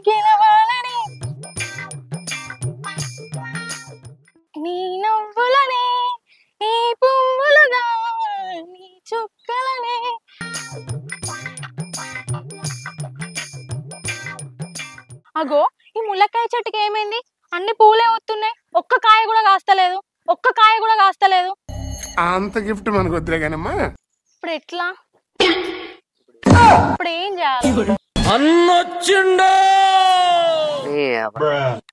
గెలవాలని నీ నవ్వులనే నీ పువ్వులుగా నీ చుక్కలనే. అగో ఈ ములక్కాయ చెట్టుకి ఏమైంది? అన్ని పూలే వస్తున్నాయి, ఒక్క కాయ కూడా కాస్తలేదు, ఒక్క కాయ కూడా కాస్తలేదు. అంత గిఫ్ట్ మనకు వద్దులే కానమ్మా. ఇప్పుడు ఎట్లా? ఇప్పుడు ఏం చేయాలి?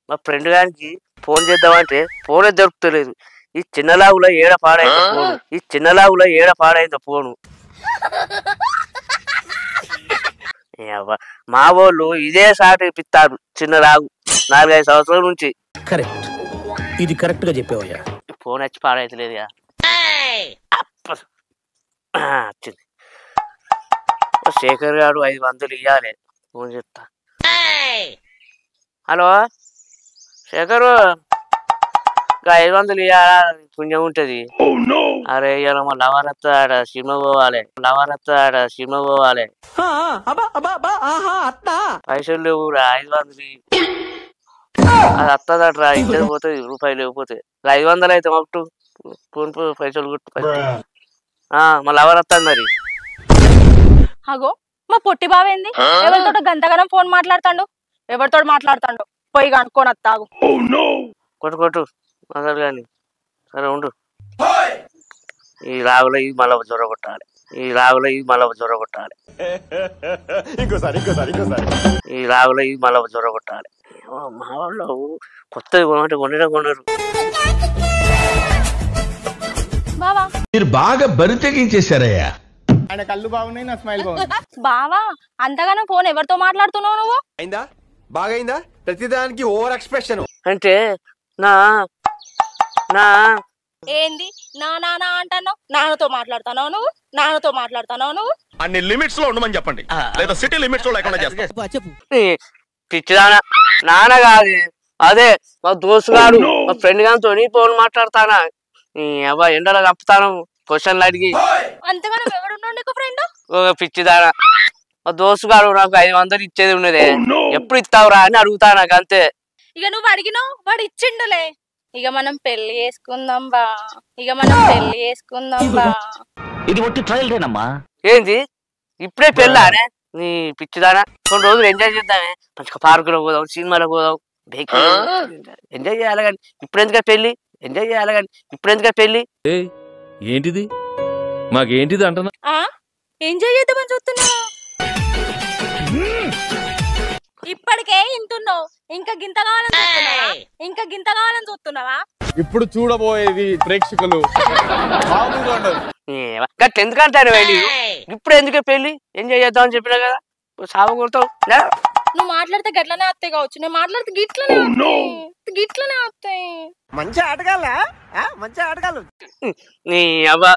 మా ఫ్రెండ్ గారికి ఫోన్ చేద్దామంటే ఫోనే దొరుకుతలేదు. ఈ చిన్నలాగులో ఏడ పాడైందో ఫోను, ఈ చిన్నలాగులో ఏడ పాడైందో ఫోను. మా వాళ్ళు ఇదే సాటి ఇప్పిస్తారు చిన్నలాగు 4-5 సంవత్సరాల నుంచి. కరెక్ట్, ఇది కరెక్ట్ గా చెప్పావయ్యా. ఫోన్ వచ్చి పాడైతలేదు వచ్చింది. శేఖర్ గారు 500 ఇవ్వాలి, ఫోన్ చెప్తా. హలో శేఖరు, 500 ఇవ్వాలా, పుణ్యం ఉంటది. అరే ఇలా మా లవరత్తాడ సినిమా పోవాలి, లవరత్తాడ సినిమా పోవాలి. పైసలు లేవురా, 500 అది వస్తుందట్రా, ఇద్దరు పోతుంది, రూపాయలు లేకపోతే. 500 అయితే మాకు ఫోన్ పైసలు కొట్టు. మా లవర్ వస్తుంది మరి. అగో మా పొట్టి బావేంది ఎవరితో గంటగనం ఫోన్ మాట్లాడతాడు, ఎవరితో మాట్లాడతాడు? పోయి కనుక్కొని వస్తాగు. కొట్టు కొట్టు అసలు కానీ. సరే ఉండు. ఈ రాగులో ఇది మళ్ళీ జ్వర కొట్టాలి, ఈ రాగులో ఇది మళ్ళీ జ్వర కొట్టాలి, ఈ రాగులో ఇది మళ్ళీ జ్వర కొట్టాలి. మా వాళ్ళు కొత్తది కొనమంటే కొనరు. బావా మీరు బాగా బరితెగించేశారయ్యా. ఆయన కళ్ళు బాగున్నాయి, నా స్మైల్ బాగుంది. బావా అంతగానో ఫోన్ ఎవరితో మాట్లాడుతున్నావు నువ్వు? అయిందా? బాగైందా? ప్రతిదానికి ఓవర్ ఎక్స్ప్రెషన్. అంటే నా నా ఏంది నా నాన్న అంటాను? నాన్నతో మాట్లాడుతున్నావు నువ్వు, నాన్నతో మాట్లాడుతున్నావు నువ్వు. అన్ని లిమిట్స్ లో ఉండమని చెప్పండి, లేదా సిటీ లిమిట్స్ లో లేకుండా చేస్తాం. పిచ్చిదానా, నాన్న కాదు అదే మా దోస్తు గారు, మా ఫ్రెండ్ గారితో ఫోన్ మాట్లాడతానా. అబ్బా ఎండలో కప్పుతాను క్వశ్చన్లు అడిగి. అంతగానో ఎవడున్నాడు నీకు ఫ్రెండ్? పిచ్చిదానా, మా దోస్తు గారు నాకు 500 ఇచ్చేది ఉన్నదే, ఎప్పుడు ఇస్తావురా అని అడుగుతా నాకు అంతే. ఇక నువ్వు అడిగినావు, వాడు ఇచ్చిండులే. ఇక మనం పెళ్లి చేసుకుందాం బా, ఇక మనం పెళ్లి చేసుకుందాం బా. ఇది ఒట్టి ట్రయల్ రేనమ్మా. ఏంది ఇప్పుడే పెళ్ళానే? నీ పిచ్చిదానా, కొన్ని రోజులు ఎంజాయ్ చేద్దామే, మంచిగా పార్కులో పోదాం, సినిమాలకు పోదాం, ఎంజాయ్ చేయాలి కానీ ఇప్పుడు ఎందుకు పెళ్ళి, ఎంజాయ్ చేయాలి కానీ ఇప్పుడు ఎందుకు పెళ్ళి. ఏంటిది మాకేంటిది అంటున్నా? ఎంజాయ్ చేద్దామని చూస్తున్నావు, ఇప్పటికే ఇంటున్నావు, ఇంకా గింత కావాలని చూస్తున్నావా? ఇంకా గింత కావాలని చూస్తున్నావా? ఇప్పుడు చూడబోయేది ప్రేక్షకులు ఎందుకంటారు ఇప్పుడు ఎందుకే పెళ్లి, ఎంజాయ్ చేద్దామని చెప్పినా కదా, సాగు కొడతావు. నువ్వు మాట్లాడితే గట్లనే వస్తాయి కావచ్చు, నేను మాట్లాడితే గిట్లనే గిట్లనే వస్తాయి. మంచి ఆటగాళ్ళ, మంచి ఆటగాళ్ళు. నీ అబ్బా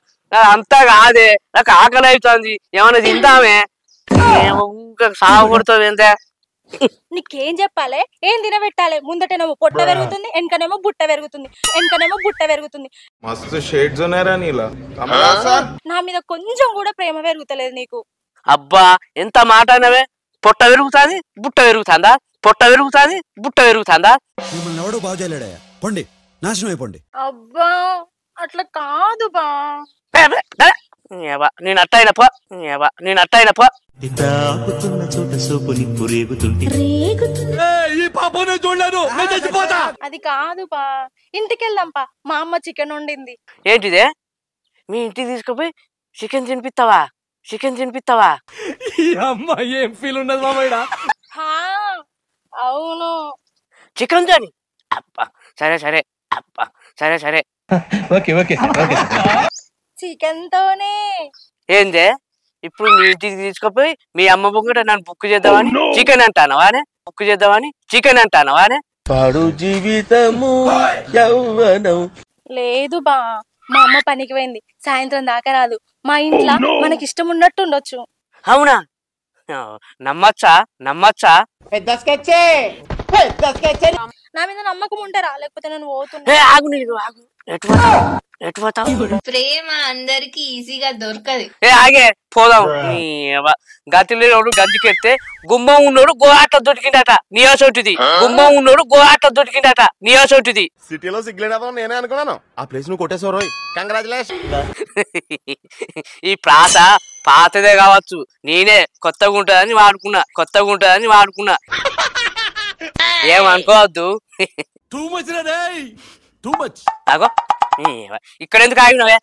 అంతా కాదే, నాకు ఆకలి అవుతుంది, ఏమన్నా తిందామే, సాగు కొడతావు ఎంత. నీకేం చెప్పాలి, ఏం తినబెట్టాలి? ముందటేనేమో పొట్ట పెరుగుతుంది, వెనకనేమో బుట్ట పెరుగుతుంది, వెనకనేమో బుట్ట పెరుగుతుంది. మస్తు షేడ్స్ ఉన్నారా నీలా? నా మీద కొంచెం కూడా ప్రేమ పెరుగుతలేదు నీకు. అబ్బా ఎంత మాట అన్నవే, పొట్ట పెరుగుతుంది బుట్ట పెరుగుతుందా, పొట్ట పెరుగుతుంది బుట్ట పెరుగుతుందా? మిమ్మల్ని ఎవడో బాగు చేయలేడయ్యా, పొండి నాశనం అయిపోండి. అబ్బా అట్లా కాదు బా, నేను అట్టయినప్ప, నేను అట్టయినప్ప. అది కాదు బా, ఇంటికెళ్దాం పా, మా అమ్మ చికెన్ వండింది. ఏంటిదే, మీ ఇంటికి తీసుకుపోయి చికెన్ తినిపిస్తావా, చికెన్ తినిపిస్తావా? ఏం ఫీల్ ఉన్నది మామయ్య? అవును చికెన్ తిని. అబ్బా సరే సరే, అబ్బా సరే సరే, చికెన్ తోనే. ఏందే ఇప్పుడు మీ ఇంటికి తీసుకుపోయి మీ అమ్మ బొంగట నన్ను బుక్ చేద్దామని చికెన్ అంటానవానే, బుక్ చేద్దామని చికెన్ అంటానవానే? పాడు జీవితము యవ్వనం. లేదు బా, మా అమ్మ పనికి పోయింది, సాయంత్రం దాకా రాదు. మా ఇంట్లో మనకి ఇష్టం ఉన్నట్టు ఉండొచ్చు. అవునా? నమ్మచ్చా నమ్మచ్చా? పెద్ద స్కెచ్చే. నా మీద నమ్మకం ఉంటారా లేకపోతే నేను పోతున్నా ఆగు నీళ్ళు ఆగు ఎటు పోతావు ప్రేమ అందరికి ఈజీగా దొరకదు. ఆగే పోదాం గతిలోడు గంజికెడితే గుమ్మం ఉన్నోడు గోఆట దొరికిందట నియోసోటిది గుమ్మం ఉన్నోడు గోఆట దొరికిందట నియోసోటిది. సిటీలో సిగ్గులేదా నేనే అనుకున్నాను. ఆ ప్లేస్ నువ్వు కొట్టేసావు రోయ్. కంగ్రాచులేషన్. ఈ ప్రాస పాతదే కావచ్చు, నేనే కొత్తగా ఉంటదని వాడుకున్నా ఏమనుకోవద్దు. అగో ఇక్కడ ఎందుకు ఆగినవే?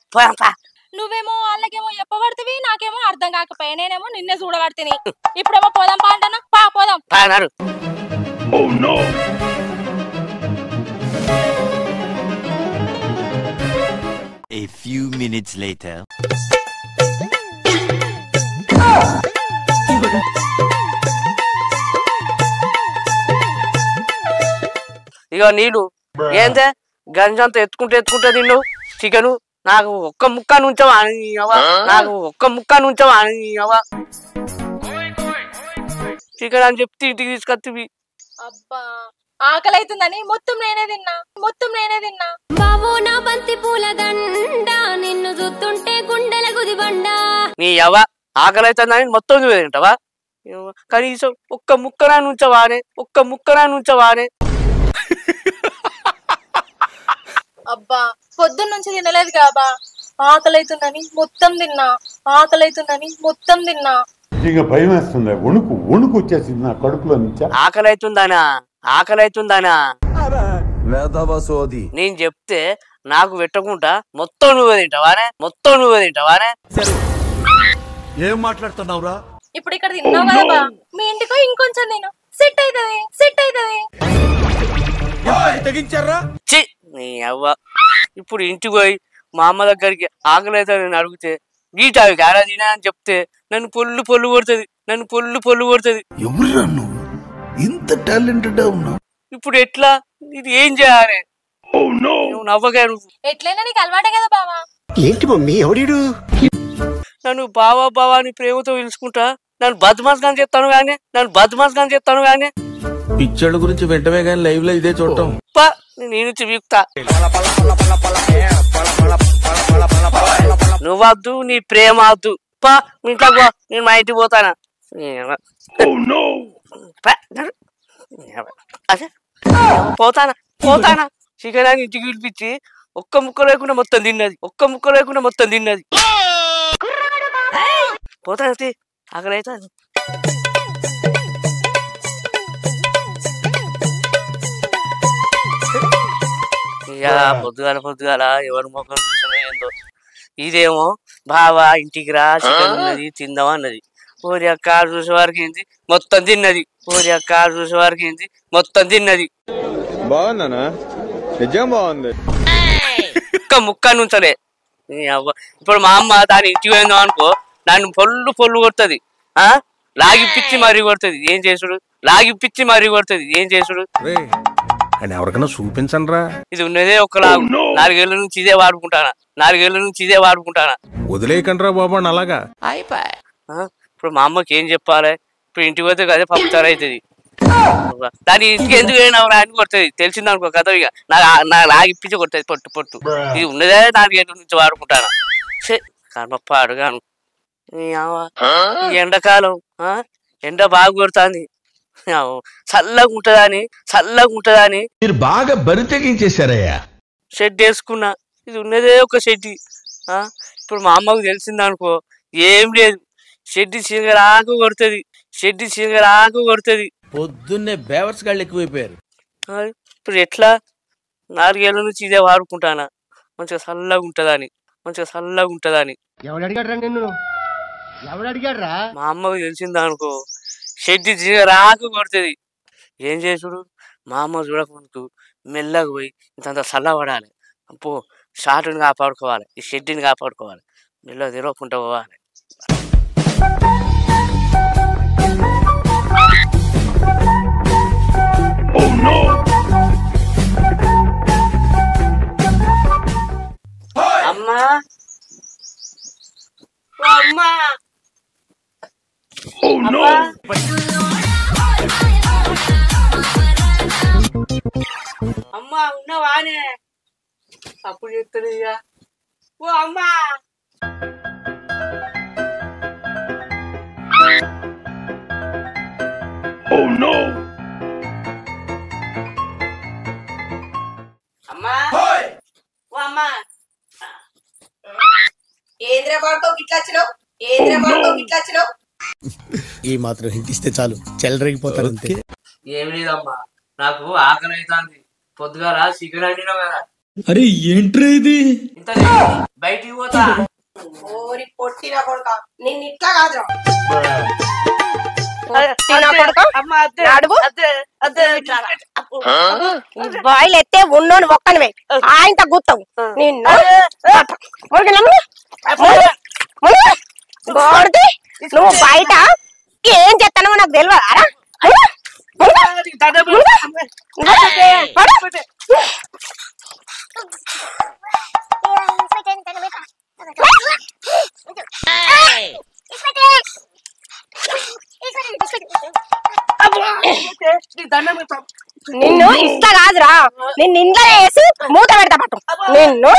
నువ్వేమో వాళ్ళకేమో చెప్పబడుతుంది, నాకేమో అర్థం కాకపోయా, నేనేమో నిన్నే చూడబడుతుంది. ఇప్పుడేమో పోదాం పా అంటానా? పా పోదాం. అన్నారు A few minutes later. ఇగో నీళ్ళు ఏందే గంజంతా ఎత్తుకుంటే తిన్ను చికెను. నాకు ఒక్క ముక్క నుంచవా చికెన్ అని చెప్తే ఇంటికి తీసుకొచ్చి. అబ్బా ఆకలి అవుతుందని మొత్తం నేనే తిన్నా. బావో నా బంతి పూల దండ నిన్ను చూస్తుంటే గుండెల గుదిబండ. నీ అవ్వ ఆకలి అవుతుందని మొత్తం నువ్వే తింటావా? కనీసం ఒక్క ముక్కనా నుంచవానే. అబ్బా పొద్దున్న నుంచి తినలేదు కాబా, ఆకలి అవుతుందని మొత్తం తిన్నా. ఇక భయం వేస్తుంది, వణుకు వచ్చేసింది నా కడుపులో నుంచి. ఆకలి అవుతుందానా నేను చెప్తే నాకు పెట్టకుండా మొత్తం నువ్వే తింటావానే. ఏం మాట్లాడుతున్నావురా? ఇప్పుడు ఇక్కడ తిన్నావు కదా బా, మీ ఇంటికో ఇంకొంచెం నేను సెట్ అవుతుంది. నీ అవ్వ ఇప్పుడు ఇంటికి పోయి మా అమ్మ దగ్గరికి ఆకలి అయితే నేను అడిగితే గీటావి గారా తినా అని చెప్తే నన్ను పొల్లు కొడుతుంది. ఎవరురా నువ్వు ఇంత టాలెంటెడ్ ఉన్నావు? ఇప్పుడు ఎట్లా ఇది ఏం చేయాలి? నవ్వగా నువ్వు ఎట్లయినా నీకు అలవాటే కదా బావా. ఏంటి మమ్మీ ఎవడీడు? నన్ను బావా అని ప్రేమతో పిలుచుకుంటా నన్ను బద్మాస్ గాని చెప్తాను గానీ పిచ్చోళ్ళ గురించి వెంటనే కానీ లైవ్ లో ఇదే చూడటం. నేను వీక్తా. నువ్వద్దు నీ ప్రేమ వద్దు పా ఇంట్లో నేను మా ఇంటికి పోతానా. పోతానా చికెన్ అని ఇంటికి పిలిపించి ఒక్క ముక్క లేకుండా మొత్తం తిన్నది. పోతాను అక్కడ అయితే ఇక పొద్దుగాల ఎవరి మొక్కలు చూసినా ఏందో. ఇదేమో బావా ఇంటికి రా చికెన్ ఉన్నది తిందాం అన్నది. ఓరి అక్క చూసే వారికి ఏంది మొత్తం తిన్నది. బాగుందనా? నిజం బాగుంది. ఒక్క ముక్క నుంచలే. ఇప్పుడు మా అమ్మ దాని ఇంటికి పోయిందాం అనుకో నన్ను పొల్లు కొడుతుంది. లాగిప్పిచ్చి మరీ కొడుతుంది. ఏం చేసుడు అని ఎవరికైనా చూపించండి రా. ఇది ఉన్నదే ఒకలాగు. 4 ఏళ్ళ నుంచి ఇదే వాడుకుంటానా. వదిలేయకండి రా బాబు అలాగా. ఇప్పుడు మా అమ్మకి ఏం చెప్పాలి? ఇప్పుడు ఇంటికి పోతే అదే పప్పుచారు అవుతుంది. దాని ఇంటికి ఎందుకు అయినా అని కొడుతుంది. తెలిసిందనుకో కదా ఇక నాకు లాగిప్పించి కొడుతుంది పొట్టు. ఇది ఉన్నదే 4 ఏళ్ళ నుంచి వాడుకుంటానా. కర్మప్ప అడుగాను. ఎండాకాలం ఎండ బాగా కొడుతుంది. చల్లగా ఉంటదని మీరు బాగా బరి తెగించేశారయ్యా. షెడ్ వేసుకున్నా. ఇది ఉన్నదే ఒక షెడ్. ఇప్పుడు మా అమ్మకు తెలిసిందనుకో ఏం లేదు. షెడ్ చీగరాకు కొడుతుంది. పొద్దున్నే బేవర్స్ గాళ్ళు ఎక్కువైపోయారు. ఇప్పుడు ఎట్లా? 4 ఏళ్ళ నుంచి ఇదే వాడుకుంటానా. మంచిగా చల్లగా ఉంటదని. మా అమ్మకు తెలిసిందనుకో షెడ్ చీగరాకు కొడుతుంది. ఏం చేసుడు? మా అమ్మ చూడకముందుకు మెల్లగా పోయి ఇంత చల్లబడాలి. అప్పో షార్ట్ని కాపాడుకోవాలి, ఈ షెడ్ని కాపాడుకోవాలి. మెల్లగా తిరగకుండా పోవాలి. అమ్మా అమ్మా ఉన్నవానే అప్పుడు చెప్తాడు ఇక ఓ అమ్మా అమ్మా ఓ అమ్మా ఏంద్ర బాడుతో గిట్లా వచ్చినావు ఏంద్ర బాడుతో గిట్లా వచ్చినావు ఈ మాత్రం హింట్ ఇస్తే చాలు చెలరేగిపోతారు అంతే. ఏమి లేదమ్మా నాకు ఆకలి అవుతుంది పొద్దుగాల చికెన్ వండినావు కదా అరే ఏంట్రా ఇది ఇంత బయటికి పోతా ఓరి పొట్టిన కొడుక నిన్ను ఇట్లా కాదురా బాయిలు ఎత్తే ఉన్నోని ఒక్కనివే ఆయన గుర్తావు నిన్ను నువ్వు బయట ఏం చెప్తానో నాకు తెలియదా నిన్ను ఇష్ట కాదురా నిన్ను ఇంట్లో వేసి మూత పెడతా పట్టు నిన్ను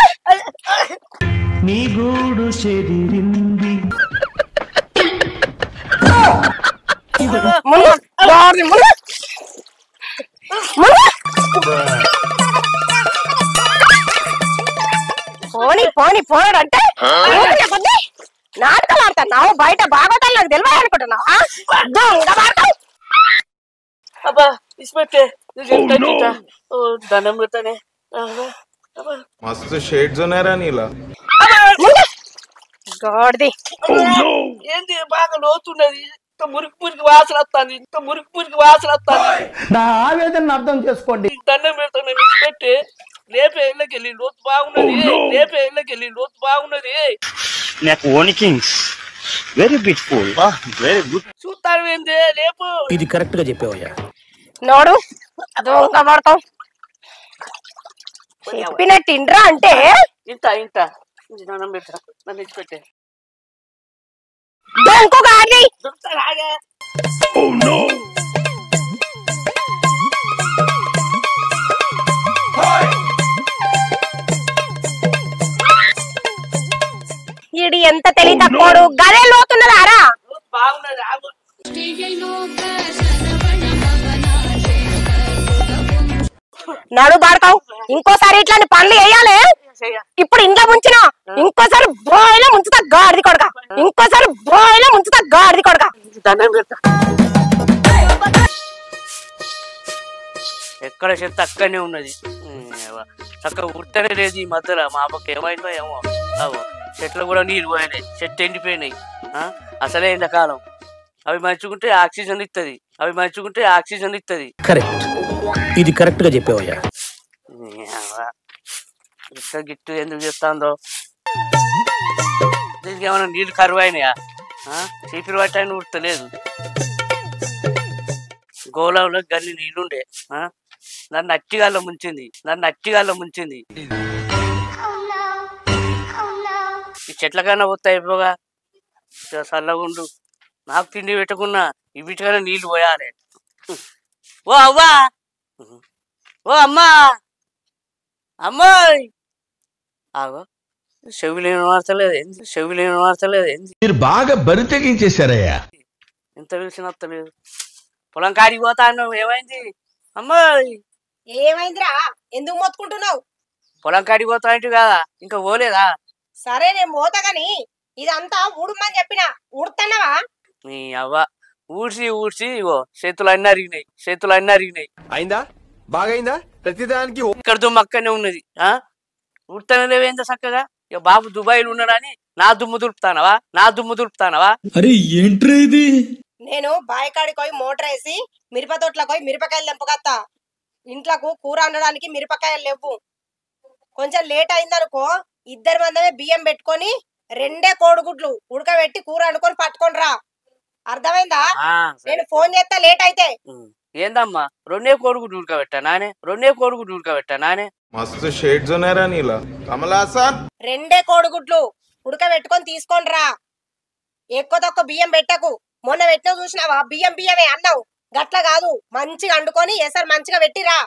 నీ గూడు చెదిరింది పోనీ పోనీ పోనాడంటే నాటకాలు ఆడుతున్నావు బయట బాగోతాలు నాకు తెలియదు అనుకుంటున్నావా అబ్బా ఇస్పెట్టే దండం పెడతానే మస్తు షేడ్స్ ఉన్నాయరా నీలా ఏంది బాగా లోతున్నది ఇంత మురికి మురికి వాసన వస్తుంది ఇంత మురికి మురికి వాసన వస్తుంది నా ఆవేదన అర్థం చేసుకోండి దండం పెడతాను ఇస్పెట్టే లేపే ఇళ్ళకెళ్ళి లోతు బాగున్నది లేపే ఇళ్ళకెళ్ళి లోతు బాగున్నది నాకు ఓనికింగ్స్ వెరీ బ్యూటిఫుల్ వెరీ గుడ్ చూస్తాను ఏంది లేపు ఇది కరెక్ట్ గా చెప్పేవయ్యా నోడు దొంగ పడతాం చెప్పినట్టు ఇంట్రా అంటే ఇంత ఇంత దండం పెడతా నన్ను ఇచ్చిపెట్టే దొంకు గాడి ఈడి ఎంత తెలివి తక్కువడు గదే లోతున్నదారా బాగున్నది నడు బాడతావు ఇంకోసారి ఇట్లాంటి పనులు వేయాలి ఇప్పుడు ఇంట్లో ముంచిన ఇంకోసారి బోయిలో ముంచుతా గాడిది కొడక ఇంకోసారి బోయిలో ముంచుతా గాడిది కొడక దండం పెడతా ఎక్కడ చెత్త అక్కడనే ఉన్నది చక్కగా ఉడతనే లేదు ఈ మధ్యలో మా అబ్బకి ఏమైందో ఏమో చెట్లు కూడా నీళ్ళు పోయినాయి చెట్టు ఎండిపోయినాయి అసలే ఎండాకాలం అవి మంచుకుంటే ఆక్సిజన్ ఇస్తుంది అవి మంచుకుంటే ఆక్సిజన్ ఇస్తుంది కరెక్ట్ ఇది కరెక్ట్ గా చెప్పేవయ్యా గిట్ట గిట్టు ఎందుకు చెప్తాందో దీనికి ఏమైనా నీళ్ళు కరువు అయినాయా చీపిరి పట్టాయని ఉడతలేదు గోళంలో గన్ని నీళ్ళుండే నన్ను అట్టిగాల్లో ముంచింది ఈ చెట్ల కన్నా పోతా అయిపోగా చల్లగుండు నాకు తిండి పెట్టకున్నా ఈ వీటికన్నా నీళ్లు పోయాలి ఓ అవ్వా ఓ అమ్మా అమ్మాయి ఆగో చెవిలేని వార్తలేదు మీరు బాగా బరి తెగించేశారయ్యా ఎంత పిలిచిన వస్తలేదు పొలం కాడికి పోతా అన్నావు ఏమైంది అమ్మాయి ఏమైందిరా ఎందుకు మొత్తుకుంటున్నావు పొలం కాడికి పోతా అంటే కదా ఇంకా పోలేదా సరే నేను పోతా గాని ఇదంతా ఊడుమని చెప్పిన ఊడుతున్నావా నీ అవ్వ ఊడ్చి ఇగో చేతులు అన్నీ అరిగినాయి అయిందా బాగైందా ప్రతిదానికి ఇక్కడ దుమ్ము అక్కడనే ఉన్నది ఊడతానే లేవేందా చక్కగా ఇక బాబు దుబాయ్లో ఉన్నాడని నా దుమ్ము దులుపుతానవా అరే ఏంట్రా ఇది నేను బాయికాడికి పోయి మోటార్ వేసి మిరప తోటలకు పోయి మిరపకాయలు తెంపగత్తా ఇంట్లకు కూర వండడానికి మిరపకాయలు లేవు కొంచెం లేట్ అయిందనుకో 2 మందమే బియ్యం పెట్టుకొని 2 కోడిగుడ్లు ఉడకబెట్టి కూర వండుకొని పట్టుకొని రా అర్థమైందా నేను ఫోన్ చేస్తా లేట్ అయితే ఏందమ్మా 2 కోడిగుడ్లు ఉడకబెట్టా నానే మస్తు షేడ్స్ ఉన్నాయరా నీలా కమలాసన్ 2 కోడిగుడ్లు ఉడకబెట్టుకొని తీసుకొని రా ఎక్కువ తక్కువ బియ్యం పెట్టకు మొన్న పెట్టిన చూసినావా బియ్యమే అన్నావు గట్ల కాదు మంచిగా వండుకొని ఎసరు మంచిగా పెట్టిరా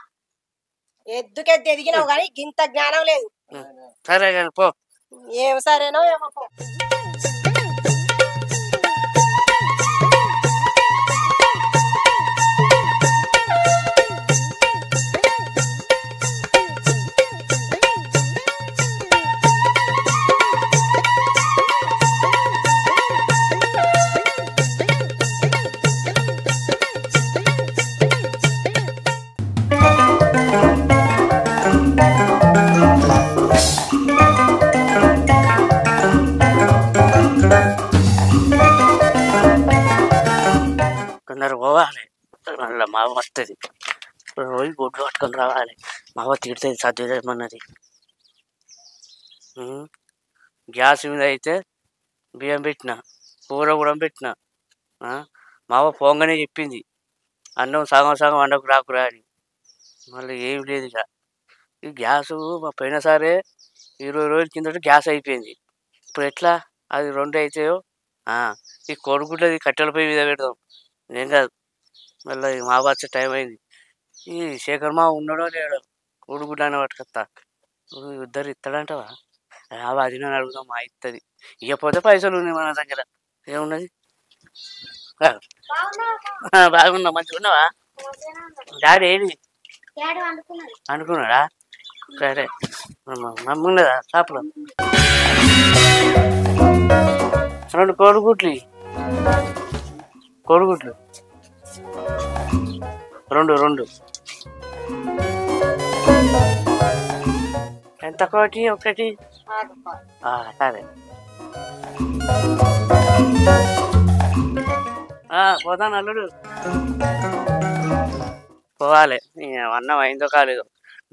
ఎద్దుకెద్దు ఎదిగినావు కానీ గింత జ్ఞానం లేదు. సరే కానీ పో. ఏం సరేనో ఏమో పో. కొందరు పోవాలి, మళ్ళీ మావ వస్తుంది. రోజు గుడ్లు పట్టుకొని రావాలి. మావ తిడుతుంది చదివేమన్నది. గ్యాస్ మీద అయితే బియ్యం పెట్టిన, కూర కూడా పెట్టిన. మావ పోంగానే చెప్పింది అన్నం సగం సగం వండకు రాకురా అని. మళ్ళీ ఏం లేదు ఇక. ఈ గ్యాసు మా పోయినసారే 20 రోజుల కిందట గ్యాస్ అయిపోయింది. ఇప్పుడు ఎట్లా? అది 2 అవుతాయో. ఈ కొడుకుంటుంది కట్టెల పొయ్యి మీద పెడదాం. ఏం కాదు. మళ్ళీ మా వచ్చే టైం అయింది. ఈ శేఖర్ మా ఉన్నాడో లేడో కొడుకుంటానే పట్టుకొస్తా. ఇద్దరు ఇస్తాడంటావా? అది నేను అడుగుదాం. మా ఇస్తుంది. ఇకపోతే పైసలు ఉన్నాయి మన దగ్గర. ఏమున్నది? బాగున్నా, మంచిగా ఉన్నావా? డాడీ ఏది అనుకున్నాడా? సరే, మమ్మీ ఉన్నదా షాపులో? 2 కోడిగుడ్లు 2 ఎంత కోటి? ఒకటి. సరే పోతాను అల్లుడు. పోవాలి. అన్నం అయిందో కాలేదో.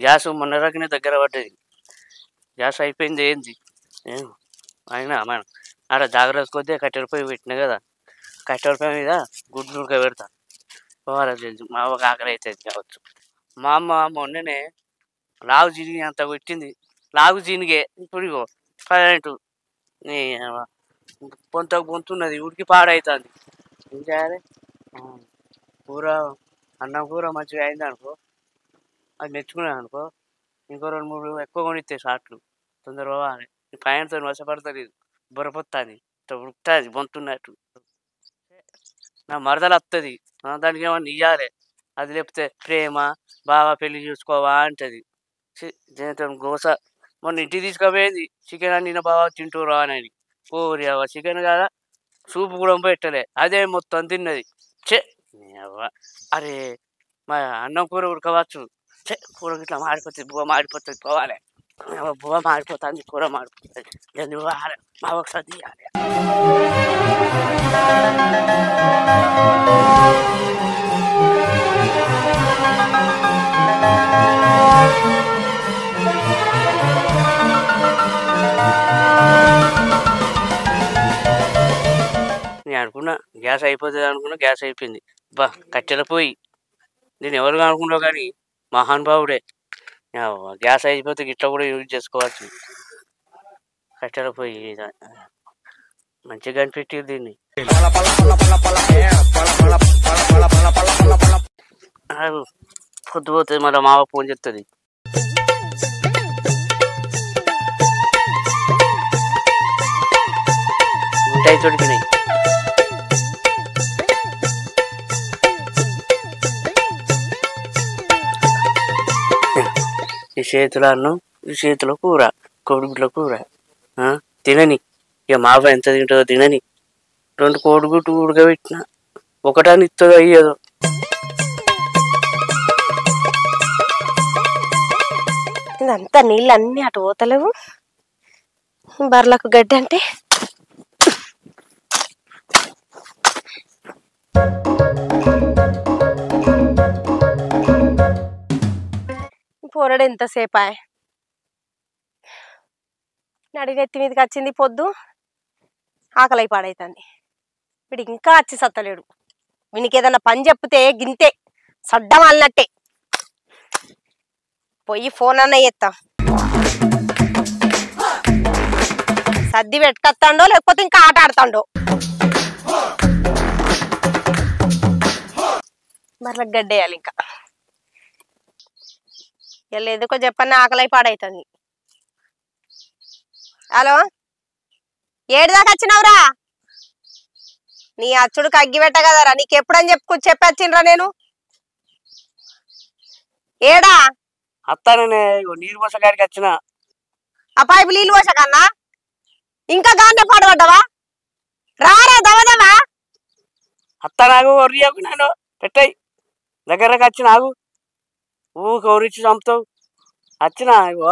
గ్యాస్ మొన్న రకనే దగ్గర పడ్డది. గ్యాస్ అయిపోయింది. ఏంది అయినా మనం ఆడ జాగ్రత్త కొద్దిగా కట్టెల పొయ్యి పెట్టినా కదా, కట్టెల పొయ్యి మీద గుడ్లు ఉడక పెడతా. పోవాలి తెలుసు. మా అవ్వకి ఆకలి అవుతుంది కావచ్చు. మా అమ్మ మొన్ననే లాగు జీనిగి అంత కొట్టింది. లాగు జీనిగే ఇప్పుడు ఇగో కరెంటు పొంతున్నది. ఉడికి పాడవుతుంది. ఏం చేయాలి? కూర అన్నం కూర మంచిగా అయింది అనుకో, అది మెచ్చుకున్నాను అనుకో, ఇంకో 2-3 ఎక్కువ కొనిస్తాయి షాట్లు. తొందర పోవాలి. పైనతో వశపడతలేదు. బుర్రపొత్తుంది, ఉడుకుతుంది బొంతున్నట్టు. నా మరదలు వస్తుంది, దానికి ఏమన్నా ఇయ్యాలి. అది లేకపోతే ప్రేమ బాగా పెళ్లి చూసుకోవా అంటది. దీంతో గోస. మొన్న ఇంటికి తీసుకుపోయింది. చికెన్ అని నిన్న బాగా తింటూరా అని. ఓరి అవ్వ, చికెన్ కదా సూపు కూడా పెట్టలే, అదే మొత్తం తిన్నది. అరే మా అన్నం కూర ఉడకవచ్చు. కూర ఇట్లా మాడిపోతుంది, బువ్వ మాడిపోతుంది. పోవాలి. బువ్వ మాడిపోతుంది, కూర మాడిపోతుంది. దాన్ని పోవాలి. మా ఒకసారి తీయాలి. నేను అనుకున్నా గ్యాస్ అయిపోతుంది అనుకున్నా, గ్యాస్ అయిపోయింది. బా కట్టెల పోయి నేను ఎవరుగా అనుకున్నావు కానీ మహానుభావుడే. గ్యాస్ అయిపోతే గిట్లా కూడా యూజ్ చేసుకోవచ్చు. కట్టెల పోయి మంచిగా కనిపెట్టి దీన్ని. పొద్దుపోతుంది, మళ్ళీ మావ ఫోన్ చెప్తుంది. ఉంటాయి తొడిగినాయి. ఈ చేతుల అన్నం, ఈ చేతిలో కూర, కోడిగుడ్ల కూర తినని. ఇక మావ ఎంత తింటుందో తినని. 2 కోడిగుడ్డు ఉడకబెట్టిన, ఒకటాన్ని ఇస్తుందో అయ్యేదో. ఇదంతా నీళ్ళు అన్నీ అటు పోతలేవు. బర్లకు గడ్డి అంటే పోరడు ఎంతసేపా నడినెత్తి మీదకి వచ్చింది. పొద్దు ఆకలి పాడైతుంది. వీడు ఇంకా వచ్చి సత్తలేడు. వీనికి ఏదన్నా పని చెప్తే గింతే సడ్డం అన్నట్టే. పోయి ఫోన్ అన్న ఎత్తా. సర్ది పెట్టుకొస్తాడో లేకపోతే ఇంకా ఆట ఆడతాడో. బర్లకు గడ్డేయాలి ఇంకా. ఇలా ఎందుకో చెప్పన్నా ఆకలి పాడైతుంది. హలో ఏడు దాకా వచ్చినావురా? నీ అచ్చుడికి అగ్గి పెట్ట కదరా, నీకు ఎప్పుడని చెప్పొచ్చిండ్రా నేను. ఏడా అత్తానే నీరు పోసగాడికి వచ్చిన. ఆ పైపు నీళ్ళు పోసకన్నా ఇంకా గానే పాడబడ్డావా? రారా దవదవా. అత్త నాకు ఒరియకు నేను పెట్టాయి దగ్గరకు వచ్చి నాకు ఊరికి ఒరిచి చంపుతావు. వచ్చినా ఇగో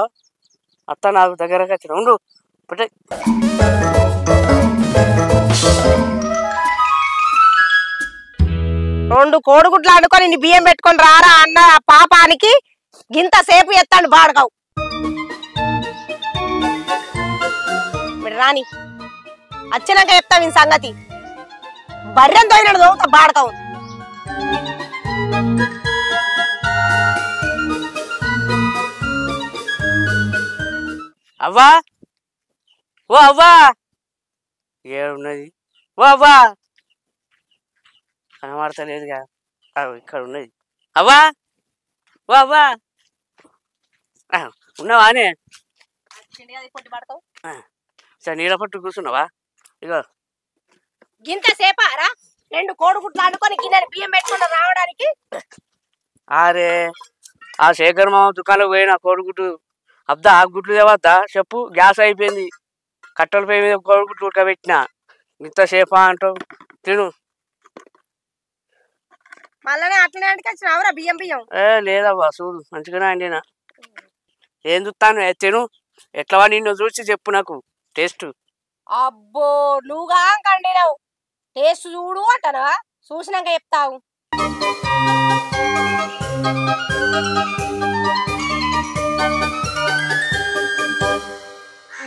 అత్త నాకు దగ్గరకు వచ్చిన ఉండు పెట్టాయి. రెండు కోడిగుడ్లు ఆడుకొని నీ బియ్యం పెట్టుకొని రారా అన్న పాపానికి గింత సేపు ఎత్తాడు బాడకావు. రాని వచ్చినాక చెప్తావు ఈ సంగతి. బర్రెం తోయినాడు దోవుతా బాడకావు. అవ్వా ఓ అవ్వా ఏడున్నది? ఓ అవ్వా కనబడతలేదుగా, ఇక్కడ ఉన్నది. అవ్వా ఓ అవ్వా ఉన్నావానే? సరే నీళ్ళ పట్టు కూర్చున్నావా? ఇగో గింత సేపారా రెండు కోడిగుడ్లు ఆడుకొని గిన్నె బియ్యం పెట్టుకుని రావడానికి? అరే ఆ శేఖర్ మామ దుకాణంలో పోయిన కోడిగుడ్డు అబ్దా ఆ గుడ్లు తేవద్దా చెప్పు, గ్యాస్ అయిపోయింది. కట్టెల పొయ్యి మీద కోడిగుడ్లు ఉడకబెట్టిన. ఇంత సేపా అంటావు? తిను. మళ్ళీ అట్లనే అంటుకొచ్చినావురా బియ్యం బియ్యం? లేదవ్వా చూడు మంచిగానే అండినా. ఏం చూస్తాను తిను. ఎట్లా నిన్ను చూసి చెప్పు నాకు టేస్ట్. అబ్బో నువ్వుగా కండినావు, టేస్ట్ చూడు అంటానా? చూసినాక చెప్తావు.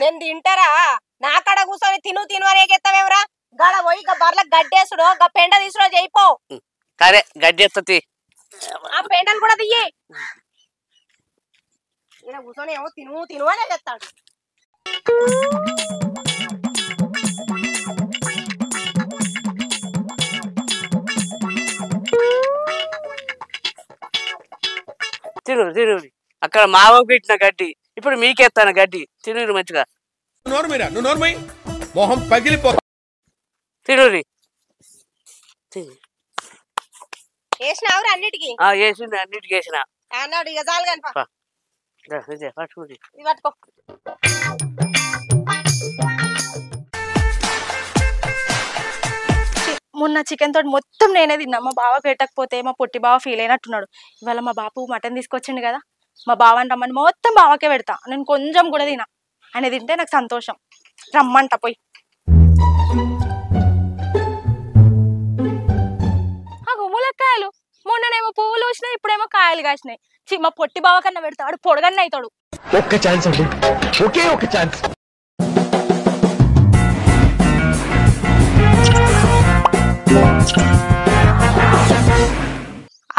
నేను తింటారా? నా కాడ కూర్చొని తిను తిను అని ఎగెత్తావేమరా? గడ పోయి బర్లకు గడ్డేసుడు పెండ తీసుడో చేయిపో. సరే గడ్డి ఎత్తది, ఆ పెండలు కూడా తీయి. ఈయన కూర్చొని ఏమో తిను తిను అనే చెప్తాడు. తిను తిను. అక్కడ మావకు పెట్టిన గడ్డి ఇప్పుడు మీకెత్తాను గడ్డి. తిను మంచిగా. మొహం పగిలిపో. తినురి. వేసినావురా అన్నిటికి? వేసింది, అన్నిటికి వేసిన అన్నాడు. ఇక చాలు కనుక పట్టుకుంది. ఇది పట్టుకో. మొన్న చికెన్ తోటి మొత్తం నేనే తిన్నా. మా బావ పెట్టకపోతే మా పొట్టి బావ ఫీల్ అయినట్టున్నాడు. ఇవాళ మా బాపు మటన్ తీసుకొచ్చిండు కదా, మా బావని రమ్మని మొత్తం బావకే పెడతా. నేను కొంచెం కూడా తినా, ఆయన తింటే నాకు సంతోషం. రమ్మంట పోయి. ములక్కాయలు మొన్ననేమో పువ్వులు వచ్చినాయి, ఇప్పుడేమో కాయలు కాసినాయి. మా పొట్టి బావ కన్నా పెడతాడు, పొడగన్న అవుతాడు. ఒక్క ఛాన్స్ అండి, ఒకే ఒక ఛాన్స్.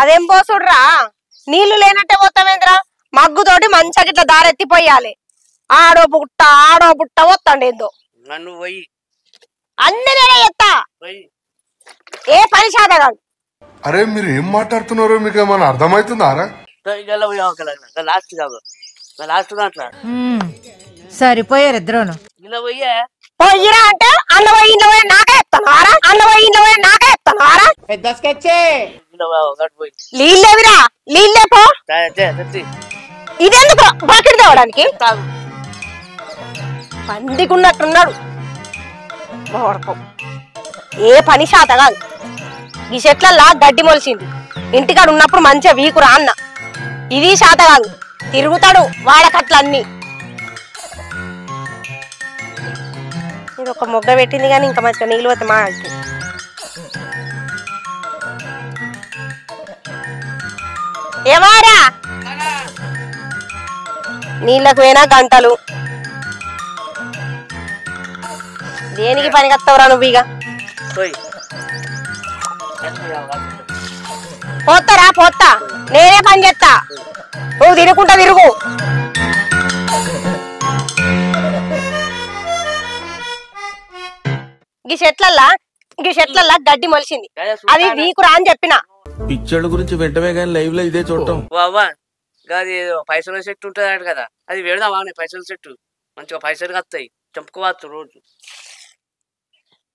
అదేం పోసుడ్రా, నీళ్లు లేనట్టే పోతామేంద్రా? మగ్గుతోటి మంచిగా ఇట్లా దారెత్తిపోయాలి. ఆడో బుట్ట పోతాండి ఏందో. నన్ను పోయి అన్ని నేనే చెప్తా, ఏ పని శాత కాదు. అరే మీరు ఏం మాట్లాడుతున్నారో మీకు ఏమన్నా అర్థమవుతుందారా? సరిపోయారు ఇద్దరును. పోయిరా అంటే అన్న పోయి ఇంట్లో పోయి నాకే చెప్తాను. అన్న పోయి ఇంట్లో పోయి నాకే చెప్తాను. పెద్ద స్కెచ్చే. నీళ్ళేవిరా, నీళ్ళే పో. ఇదెందుకు బకెట్ తేవడానికి? పందికున్నట్టున్నాడు. ఏ పని శాత కాదు. ఈ చెట్లల్లా గడ్డి మొలిసింది, ఇంటికాడ ఉన్నప్పుడు మంచిగా వీకురా అన్న. ఇది శాత కాదు, తిరుగుతాడు వాడకట్లన్నీ. ఇది ఒక మొగ్గ పెట్టింది కానీ ఇంకా మంచిగా నీళ్ళు పోతే మా ఏమారా నీళ్ళకు పోయినా గంటలు. దేనికి పని కత్తవరా నువ్వు? ఇక పోతారా? పోతా, నేనే పని చేస్తా, నువ్వు తిరుగుకుంటా తిరుగు. ఈ చెట్లల్లా గడ్డి మొలిసింది, అది వీకురా అని చెప్పిన. పిచ్చోళ్ళ గురించి వెంటనే కానీ లైవ్ లో ఇదే చూడటం. అది పైసల చెట్టు ఉంటుంది కదా, అది పెడదామా పైసల చెట్టు, మంచిగా పైసలు వస్తాయి, చంపుకోవచ్చు రోజు.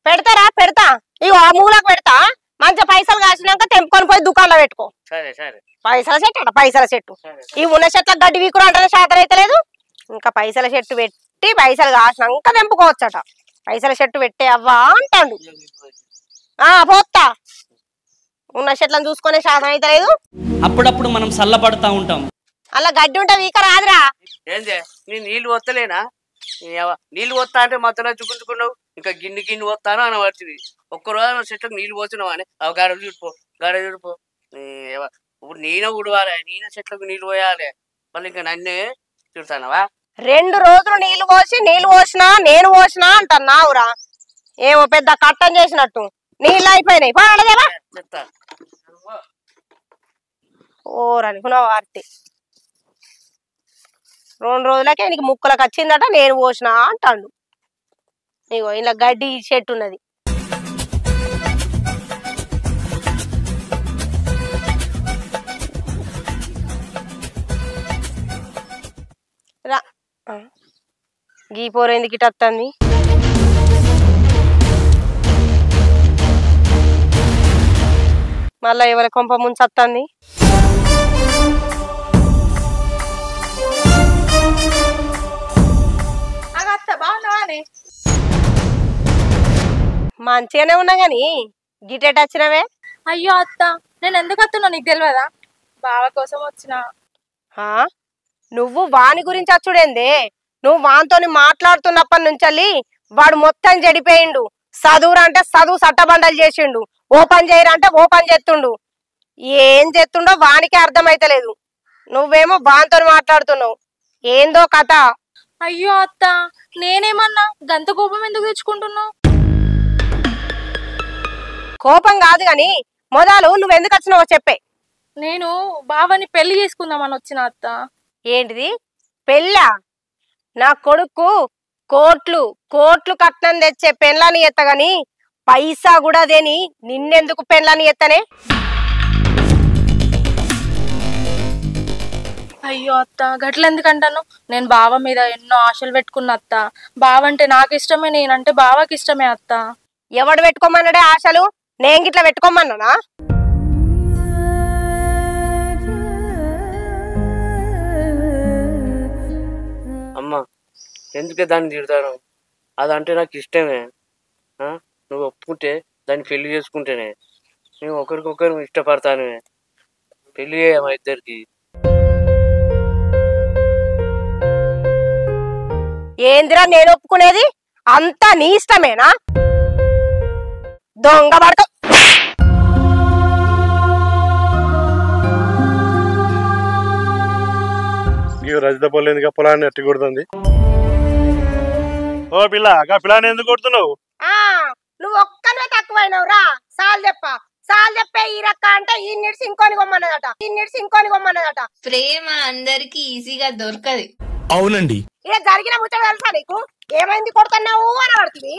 పెడతారా? పెడతా. ఇగో ఆ మూలకు పెడతా, మంచిగా పైసలు కాసినాక తెంపుకొని పోయి దుకాణంలో పెట్టుకో. సరే సరే. పైసల చెట్టు అంట, పైసల చెట్టు. ఈ ఉన్న చెట్లకు గడ్డి వీకురు అంటే శాతం అయితే లేదు. ఇంకా పైసల చెట్టు పెట్టి పైసలు కాసినాక తెంపుకోవచ్చట. పైసల చెట్టు పెట్టే అవ్వా అంటాడు. పోతా, ఉన్న చెట్లను చూసుకునే శాతం అయితే లేదు. అప్పుడప్పుడు మనం చల్లబడతా ఉంటాం. అలా గడ్డి ఉంటే వీక రాదురా. ఏందే నీ నీళ్ళు వస్తలేనా? నీళ్ళు వస్తా అంటే మధ్యలో చూపించుకున్నావు, ఇంకా గిన్నె గిన్నె వస్తాను అని పడుతుంది. ఒక్కరోజు చెట్లకు నీళ్ళు పోతున్నావు అని గాడ చూడిపో, గాడ చూడిపో. ఇప్పుడు నేనే ఉడవాలి, నేనే చెట్లకు నీళ్ళు పోయాలి, మళ్ళీ ఇంకా నన్నే చూస్తానవా? 2 రోజులు నీళ్లు పోసినా నేను పోసినా అంటున్నావురా. ఏమో పెద్ద కట్టం చేసినట్టు నీళ్ళు అయిపోయినాయి. పాడదేవా చెప్తా ఓరనుకున్నావు ఆర్తి. 2 రోజులకే నీకు ముక్కలకు వచ్చిందట, నేను పోసినా అంటాడు. ఇగో ఇలా గడ్డి చెట్టు ఉన్నది. రా, గీ పోరు ఎందుకు ఇటు వస్తుంది? మళ్ళా ఎవరి కొంప ముంచొస్తుంది? మంచిగానే ఉన్నా గాని గిటెట్ వచ్చినవే. అయ్యో అత్త, నేను ఎందుకు వస్తున్నా నీకు తెలియదా? బావ కోసం వచ్చిన. నువ్వు వాని గురించి వచ్చుడేందే? నువ్వు వానితోని మాట్లాడుతున్నప్పటి నుంచి వాడు మొత్తం చెడిపోయిండు. చదువురంటే చదువు సట్టబండలు చేసిండు, ఓపెన్ చేయరంటే ఓపెన్ చేస్తుండు. ఏం చేస్తుండో వానికే అర్థమైతలేదు. నువ్వేమో వానితో మాట్లాడుతున్నావు, ఏందో కథ. అయ్యో అత్త, నేనేమన్నా గంత కోపం ఎందుకు తెచ్చుకుంటున్నావు? కోపం కాదు గాని మొదలు నువ్వెందుకు వచ్చినావో చెప్పే. నేను బావని పెళ్లి చేసుకుందామని వచ్చిన అత్త. ఏంటిది పెళ్ళా? నా కొడుకు కోట్లు కోట్లు కట్నం తెచ్చే పెళ్ళని ఎత్తగాని పైసా కూడా దేని నిన్నెందుకు పెళ్ళని ఎత్తనే? అయ్యో అత్త, గట్లెందుకంటాను? నేను బావ మీద ఎన్నో ఆశలు పెట్టుకున్న అత్త. బావ అంటే నాకు ఇష్టమే, నేనంటే బావకి ఇష్టమే అత్త. ఎవడు పెట్టుకోమన్నాడే ఆశలు? నేను గిట్లా పెట్టుకోమన్నానా? అమ్మా ఎందుకే దాన్ని తిడతారు? అదంటే నాకు ఇష్టమే. నువ్వు ఒప్పుకుంటే దాన్ని పెళ్లి చేసుకుంటేనే నేను ఒకరికొకరు ఇష్టపడతాను. పెళ్లి మా ఇద్దరికి. ఏందిరా నేను ఒప్పుకునేది? అంతా నీ ఇష్టమేనా? దొంగ పడక రజిత పొలేందుగా పొలాన్ని ఎట్టి కొడుతుంది. ఓ పిల్ల, పిల్లని ఎందుకు కొడుతున్నావు? నువ్వు ఒక్కనే తక్కువైనవు రా. సాల్ చెప్పే ఈ రక్క అంటే ఈ నిడిసి ఇంకోని కొమ్మన్నదట. ప్రేమ అందరికి ఈజీగా దొరకది. అవునండి. ఇలా జరిగిన ముచ్చట తెలుసా నీకు? ఏమైంది కొడుతున్నావు అని పడుతుంది.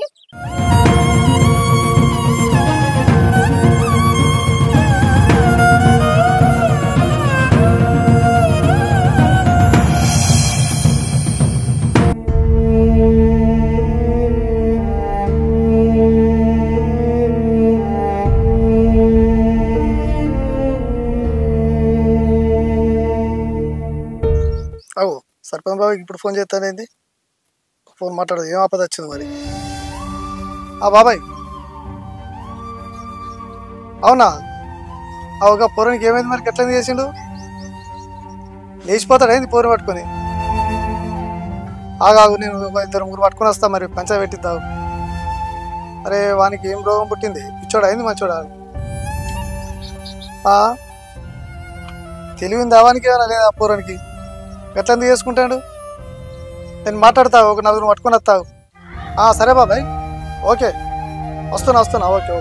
అవు సర్పంచ్ బాబాకి ఇప్పుడు ఫోన్ చేస్తానేంది? ఫోన్ మాట్లాడదు, ఏం ఆపద వచ్చింది మరి? బాబాయ్ అవునా? అవుగా పూర్వానికి ఏమైంది మరి? ఎట్లా చేసిండు? లేచిపోతాడు ఏంది పూర్వం పట్టుకొని? ఆగాగు, నేను 2-3 పట్టుకొని వస్తా, మరి పంచాయతీ పెట్టిద్దావు. అరే వానికి ఏం రోగం పుట్టింది? పిచ్చోడా అయింది మంచోడా? తెలివింది వానికి ఏమైనా లేదా పూర్వానికి? ఎట్లా ఎందుకు చేసుకుంటాడు? నేను మాట్లాడతావు, ఒక 4 పట్టుకొని వస్తావు. సరే బాబాయ్, ఓకే వస్తున్నా. ఓకే.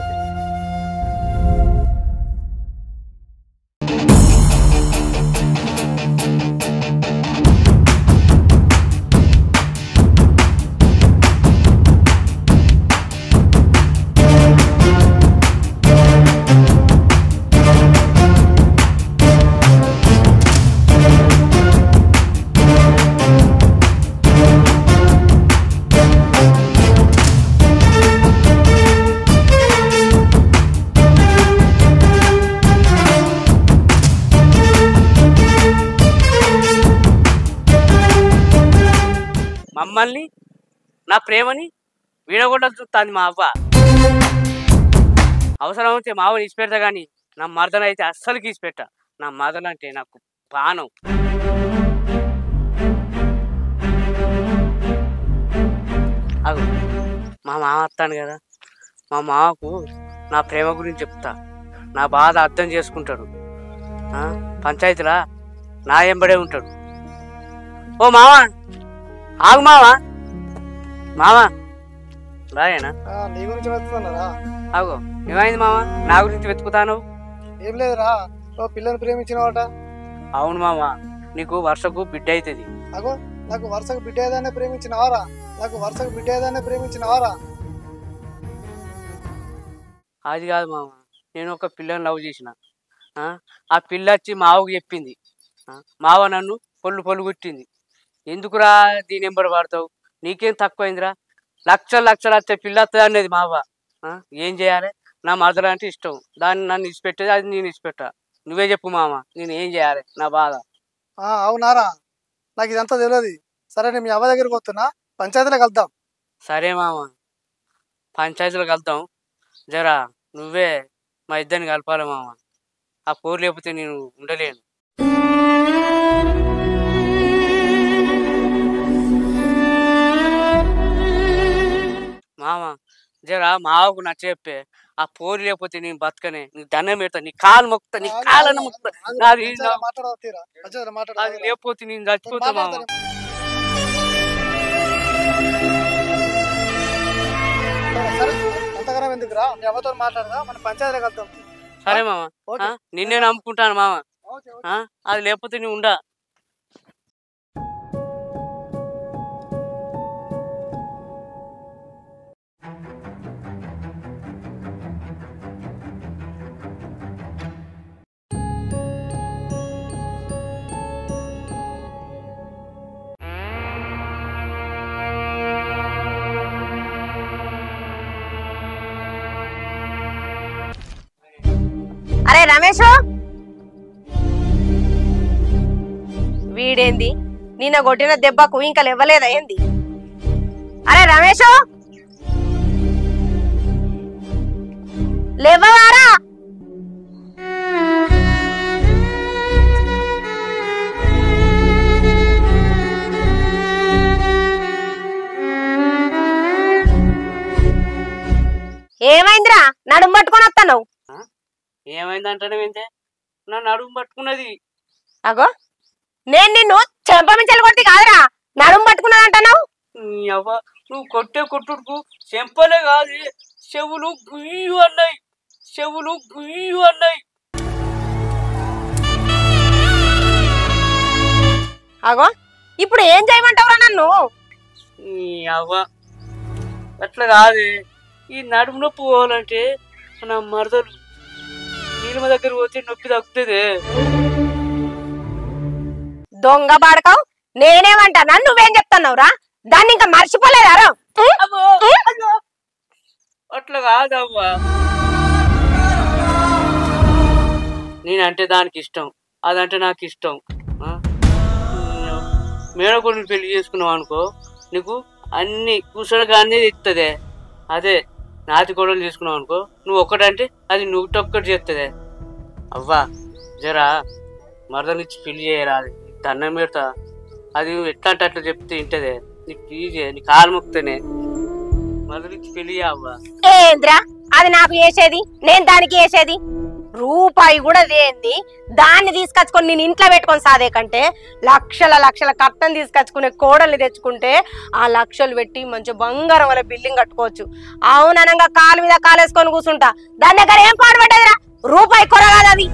మమ్మల్ని నా ప్రేమని వీడగొట్ట చూస్తుంది మా అవ్వ. అవసరం అయితే మా అవ్వని ఇచ్చిపెడతా కానీ నా మరదలు అయితే అస్సలు ఇచ్చిపెట్టా. నా మరదలు అంటే నాకు ప్రాణం. అగు మా మామ వస్తాను కదా, మా మామకు నా ప్రేమ గురించి చెప్తా. నా బాధ అర్థం చేసుకుంటాడు. పంచాయతీలా నా ఎంబడే ఉంటాడు. ఓ మావా ఆగు మావా, మావా రాయేనా? నీ గురించి వెతుకుతున్నారా? ఆగు, ఏమైంది మావా? నా గురించి వెతుకుతాను? ఏం లేదురా, ఓ పిల్లని ప్రేమించినవాట. అవును మావా, నీకు వర్షకు బిడ్డ అవుతుంది. అగో నాకు వరుసకు బిడ్డ ఏదైనా ప్రేమించినవారా? నాకు వరుసకు బిడ్డ ఏదైనా ప్రేమించినవారా? అది కాదు మామ, నేను ఒక పిల్లని లవ్ చేసిన. ఆ పిల్ల వచ్చి మావకు చెప్పింది. మావ నన్ను పొల్లు కొట్టింది. ఎందుకురా దీని నెంబర్ వాడతావు, నీకేం తక్కువైందిరా, లక్షలు వస్తే పిల్ల వస్తుంది అనేది మావ. ఏం చేయాలి? నా మరదలు అంటే ఇష్టం, దాన్ని నన్ను ఇచ్చిపెట్టేది, అది నేను ఇచ్చిపెట్టా. నువ్వే చెప్పు మామ, నేను ఏం చేయాలి? నా బాధ. అవునారా, నాకు ఇదంతా తెలియదు. సరే నేను మీ అవ్వ దగ్గరికి వస్తున్నా, పంచాయతీలో కలుద్దాం. సరే మామ, పంచాయతీలో కలుద్దాం. జరా నువ్వే మా ఇద్దరిని కలపాలి మామ. ఆ పోరు లేకపోతే నేను ఉండలేను. మామ జరా మావకు నచ్చ చెప్పే, ఆ పోరు లేకపోతే నేను బతకనే. నీ దండం పెడతా, నీ కాలు మొక్కుతా, నీ కాళ్ళను మొక్కుతా. అది లేకపోతే నేను చచ్చిపోతా మామ. సరే అంతగానం ఎందుకురా, మీ అవ్వతో మాట్లాడదా, మన పంచాయతీలో కలుద్దాం. సరే మామ, నిన్నే నమ్ముకుంటాను మామ. అది లేకపోతే నువ్వు ఉండా. అరే రమేష్, వీడేంది నిన్న కొట్టిన దెబ్బకు ఇంకా లేవలేదా ఏంది? అరే రమేష్, లేవవారా? ఏమైందిరా, నడుము పట్టుకొని వస్తున్నావు? ఏమైందంటే ఏంటే, నా నడుము పట్టుకున్నది. అగో నేను నిన్ను చెంపమించలు కొట్టి కాదురా, నడుము పట్టుకున్నది అంటున్నావు. అవ్వ, నువ్వు కొట్టే కొట్టుకు చెంపలే కాదు, చెవులు గుయ్యు అన్నాయి, చెవులు గుయ్యు అన్నాయి. అగో ఇప్పుడు ఏం చేయమంటావురా నన్ను? అవ్వ అట్లా కాదు, ఈ నడుము నొప్పి పోవాలంటే నా మరదలు నీళ్ళ దగ్గర పోతే నొప్పి తగ్గుతుంది. దొంగ బాడకావు, నేనేమంటానా, నువ్వేం చెప్తున్నావురా? దాన్ని ఇంకా మర్చిపోలేదారా? అట్లా కాదవ్వా, నేనంటే దానికి ఇష్టం, అదంటే నాకు ఇష్టం. మేడకొడుకుని పెళ్లి చేసుకున్నావు అనుకో, నీకు అన్ని కూసలుగా అన్నీ ఇస్తుంది. అదే నాతి గొడవలు చేసుకున్నావు అనుకో, నువ్వు ఒక్కటంటే అది నువ్వుటొక్కటి చేస్తుంది. అవ్వా జరా మరదనిచ్చి పెళ్లి చేయరాదు, దండం పెడతా. అది నువ్వు ఎట్లా అంటే అట్లా చెప్తే వింటదే, నీకు ప్లీజ్ నీ కాలు మొక్తేనే మరదనిచ్చి పెళ్లి అవ్వా. ఏంద్రా అది నాకు వేసేది, నేను దానికి వేసేది? రూపాయి కూడా దేంది, దాన్ని తీసుకొచ్చుకొని నేను ఇంట్లో పెట్టుకొని సాదే కంటే లక్షల కట్టం తీసుకొచ్చుకునే కోడల్ని తెచ్చుకుంటే ఆ లక్షలు పెట్టి మంచి బంగారం వల్ల బిల్డింగ్ కట్టుకోవచ్చు. అవుననంగా కాలు మీద కాలేసుకొని కూర్చుంటా, దాని దగ్గర ఏం పాడుపడ్డదిరా? రూపాయి కొరగాదు అది.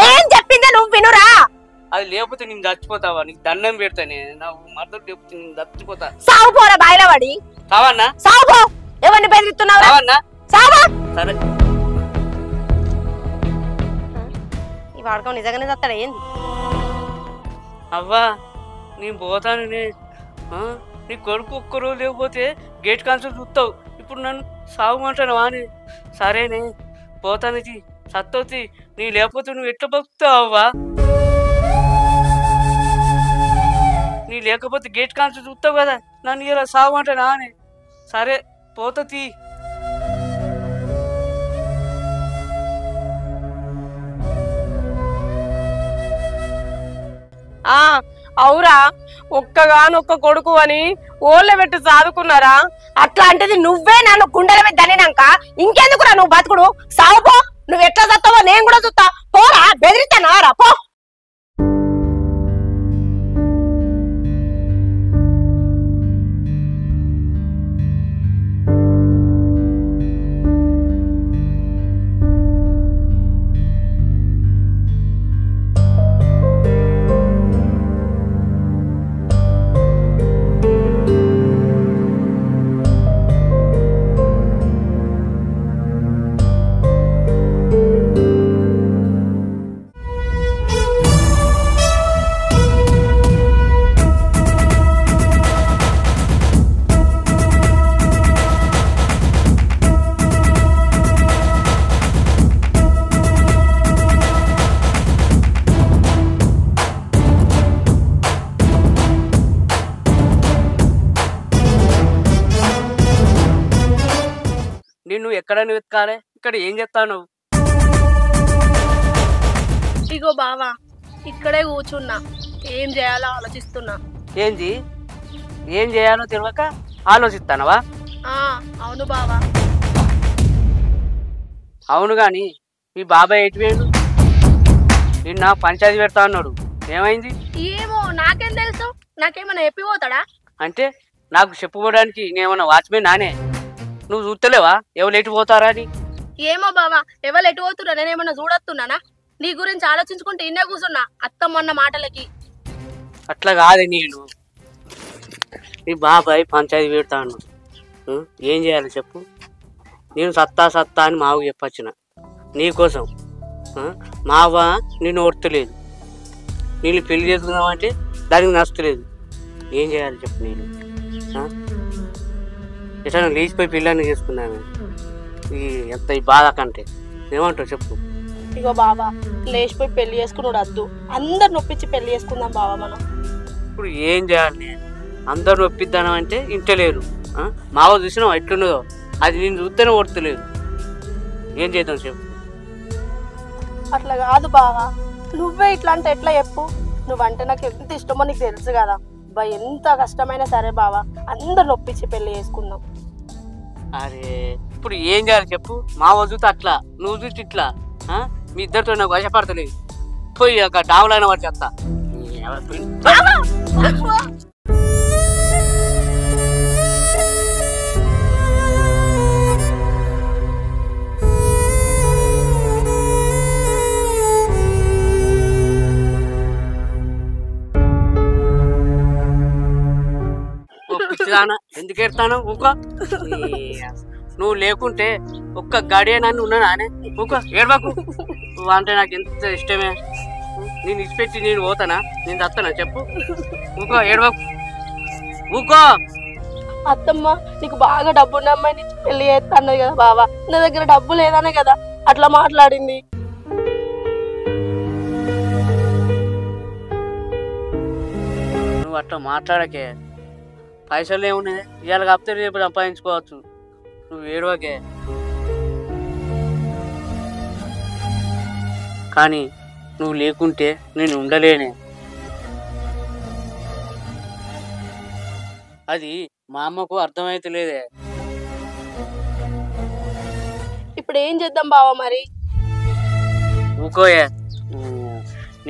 నేను చెప్పిందే నువ్వు వినురా. అది లేకపోతే నేను చచ్చిపోతావా? నీకు దండం పెడతానే, నా మరదలు లేకపోతే నేను చచ్చిపోతా. సాగు పోరా బాయిల పడి. సావన్నా? సాగు. ఎవరిని బెదిరిస్తున్నావు? సావా. సరే ఈ వాడకం నిజంగానే చస్తాడా ఏంది? అవ్వా నేను పోతాననే, నీ కొడుకు ఒక్కరోజు లేకపోతే గేట్ కాన్సల్ చూస్తావు. ఇప్పుడు నన్ను సాగుమంటాను అని. సరేనే పోతానికి సత్తవుతి, నీ లేకపోతే నువ్వు ఎట్లా బతుకుతావు అవ్వా? నీ లేకపోతే గేట్ కాంచి చూస్తావు కదా, నన్ను ఇలా సాగమంటే నానే. సరే పోతా తీ. అవురా, ఒక్కగానొక్క కొడుకు అని ఓళ్ళ పెట్టి సాదుకున్నారా? అట్లాంటిది నువ్వే నన్ను గుండెల మీద దనినాక ఇంకెందుకురా నువ్వు బతుకుడు? సావుపో, నువ్వు ఎట్లా చస్తావో నేను కూడా చూస్తా. పోరా, బెదిరిస్తానారా పో. నిన్ను ఎక్కడని వెతకాలే? ఇక్కడ ఏం చెప్తావు నువ్వు? ఇగో బావా, ఇక్కడే కూర్చున్నా, ఏం చేయాలో ఆలోచిస్తున్నా. ఏంది? ఏం చేయాలో తెలియక ఆలోచిస్తానవా? అవును బావా. అవును గాని మీ బాబాయ్ ఎటు వేడు? నిన్న పంచాయతీ పెడతా అన్నాడు, ఏమైంది? ఏమో, నాకేం తెలుసు? నాకేమన్నా చెప్పిపోతాడా? అంటే నాకు చెప్పుకోవడానికి నేనేమన్నా వాచ్మెన్ నానే? నువ్వు చూస్తలేవా ఎవరు ఎటు పోతారా అని? ఏమో బావా, ఎవరు ఎటు పోతున్నా నేనేమన్నా చూడొస్తున్నానా? నీ గురించి ఆలోచించుకుంటే ఇన్నే కూర్చున్నా అత్తమ్మన్న మాటలకి. అట్లా కాదే, నేను నీ బాబాయ్ పంచాయతీ పెడతా అన్నాడు, ఏం చేయాలి చెప్పు? నేను సత్తా అని మావు చెప్పొచ్చిన నీకోసం. మావ నిన్ను ఓర్తలేదు, నీళ్ళు పెళ్లి చేసుకుందామంటే దానికి నచ్చలేదు. ఏం చేయాలి చెప్పు? నేను ఎట్లా లేచిపోయి పిల్లాన్ని చేసుకున్నాను. ఎంత ఈ బాధ కంటే ఏమంటావు చెప్పు? ఇగో బావా, లేచిపోయి పెళ్లి చేసుకున్నాడు వద్దు, అందరు నొప్పించి పెళ్లి చేసుకుందాం బావా మనం. ఇప్పుడు ఏం చేయాలి? అందరు నొప్పిద్దాం అంటే ఇంటలేరు. మావ చూసినావు ఎట్లున్నదో, అది నేను చూస్తేనే ఓర్తలేదు. ఏం చేద్దాం చెప్పు? అట్లా కాదు బావా, నువ్వే ఇట్లా అంటే ఎట్లా చెప్పు? నువ్వంటే నాకు ఎంత ఇష్టమో నీకు తెలుసు కదా. ఎంత కష్టమైనా సరే బావా, అందరు నొప్పించి పెళ్లి చేసుకుందాం. అరే ఇప్పుడు ఏం చేయాలి చెప్పు? మావ చూస్తే అట్లా, నువ్వు చూసి ఇట్లా, మీ ఇద్దరితో నాకు వశపడతలేదు. పోయి ఒక డావులైన వాడు చెప్తా. ఎందుకు ఎడతాను ఊక? నువ్వు లేకుంటే ఒక్క గడియ నన్ను ఉన్నానే ఊక ఏడవకు. నువ్వు అంటే నాకు ఎంత ఇష్టమే. నేను ఇచ్చిపెట్టి నేను పోతానా? నేను తస్తానా చెప్పు? ఊక ఏడవకు ఊకో. అత్తమ్మ నీకు బాగా డబ్బు ఉన్న అమ్మాయి నుంచి పెళ్లి చేస్తా అన్నది కదా బావా, నా దగ్గర డబ్బు లేదనే కదా అట్లా మాట్లాడింది. నువ్వు అట్లా మాట్లాడకే. పైసలు ఏమున్నాయి? ఇవాళ కాకపోతే రేపు సంపాదించుకోవచ్చు. నువ్వు ఏడవకే. కానీ నువ్వు లేకుంటే నేను ఉండలేనే. అది మా అమ్మకు అర్థమైతలేదే. ఇప్పుడు ఏం చేద్దాం బావా మరి? ఊకోయే,